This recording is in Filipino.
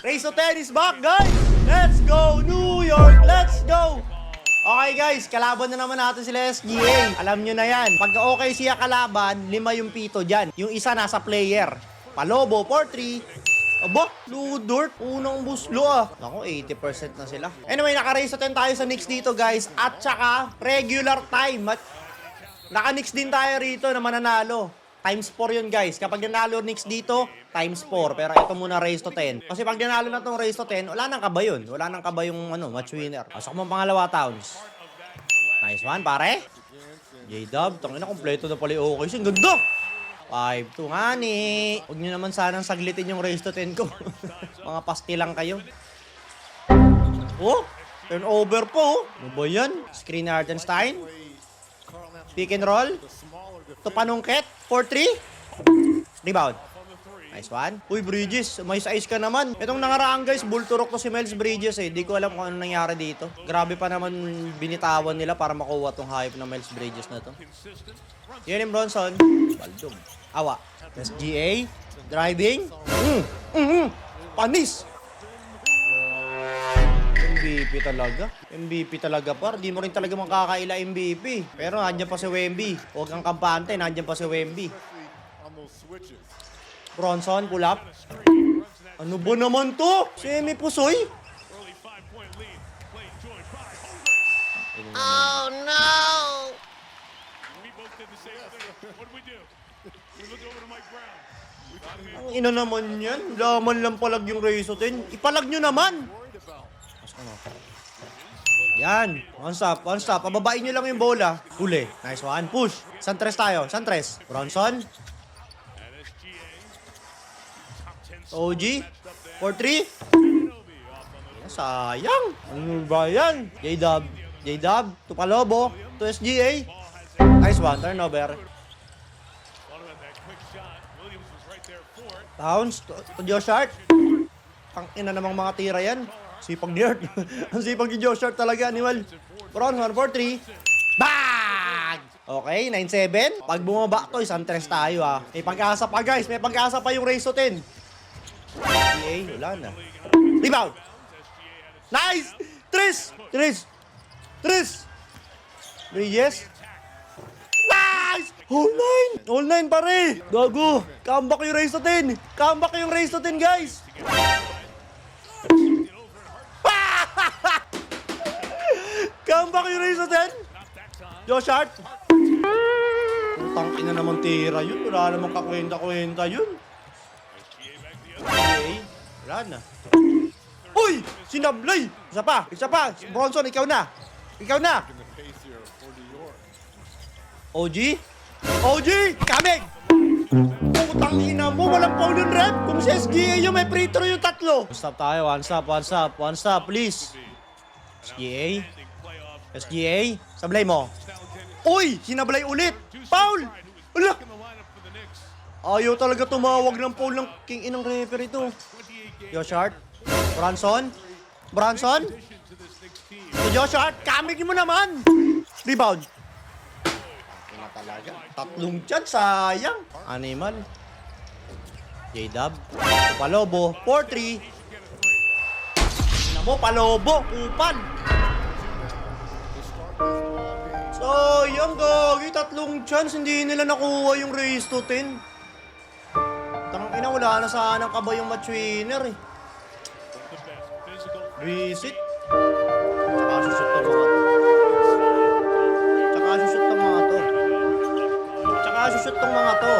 Race to 10 is back, guys! Let's go, New York! Let's go! Okay, guys, kalaban na naman natin sila SGA. Alam nyo na yan. Pagka okay siya kalaban, 5 yung pito dyan. Yung isa nasa player. Palobo, 4-3. Aba, Ludort. Unang buslo ah. Naku, 80% na sila. Anyway, naka-race to 10 tayo sa Knicks dito, guys. At saka, regular time. At naka-Knicks din tayo rito na mananalo. Times 4 yun, guys. Kapag nanalo Knicks dito, times 4. Pero ito muna race to 10. Kasi pag nanalo na itong race to 10, wala nang kaba yun. Wala nang kaba yung match winner. Pasok mo pangalawa, Towns. Nice one, pare. J-Dub. Tangina, kompleto na pala yung OKC. Ang ganda! 5-2 nga ni. Huwag nyo naman sanang saglitin yung race to 10 ko. Mga pasti lang kayo. Oh, turnover po. Ano ba yan? Screen Hartenstein. Pick and roll. Ito panungket. 4-3. Rebound. Nice one. Uy, Bridges. May size ka naman. Itong nangaraan, guys, bulturok to si Miles Bridges eh. Di ko alam kung ano nangyari dito. Grabe pa naman binitawan nila para makuha tong hype na Miles Bridges na to. Jalen Bronson. Baldog. Awa. SGA. Driving. Panis. MVP talaga. MVP talaga par. Di mo rin talaga makakaila MVP. Pero nandiyan pa si Wemby. Huwag kang kampante. Nandiyan pa si Wemby. Bronson, pull up. Ano ba naman to? Semi-pusoy? Oh no! Ang ina naman yan. Laman lang palag yung race to 10. Ipalag nyo naman. Yan. One stop, one stop. Pababain nyo lang yung bola. Huli. Nice one. Push. Santres tayo. Santres. Bronson. OG. 4-3. Sayang. Ano ba yan? J-Dub. J-Dub. Tupalobo. To SGA. Nice one. Turnover. Bounce. To Josh Hart. Ang ina namang mga tira yan. Sipag ni Hart. Ang sipag ni Josh Hart talaga. Animal. Bronson. 4-3. Bang! Okay. 9-7. Pag bumaba to, isang tres tayo ah. May pag-asa pa guys. May pag-asa pa yung race to 10. SGA, wala na. Rebound! Nice! Tris! Reyes! Nice! All 9! All 9 pare! Gago! Comeback yung race to 10! Comeback yung race to 10 guys! Comeback yung race to 10! Josh Hart! Putang ina naman tira yun. Wala namang kakwenta-kwenta yun. Okay. Wala na. Uy! Sinablay! Isa pa! Bronson, ikaw na! OG? Kamig! Putang ina mo! Walang foul yung rep! Kung si SGA yung may free throw yung tatlo! Stop tayo. One stop, please. SGA? Sablay mo. Uy! Sinablay ulit! Foul! Wala! Ayaw talaga tumawag ng foul ng king inang referee to. Josh Hart. Bronson. To Josh Hart. Kamig mo naman. Rebound. Ina talaga. Tatlong chance. Sayang. Animal. J-Dub. Palobo. 4-3. Ina mo, Palobo. Kupal. Sayang, gagi. Tatlong chance. Hindi nila nakuha yung race to 10. Tangina, wala na sanang kaba yung match winner eh. Reset. Tsaka susut tong mga to.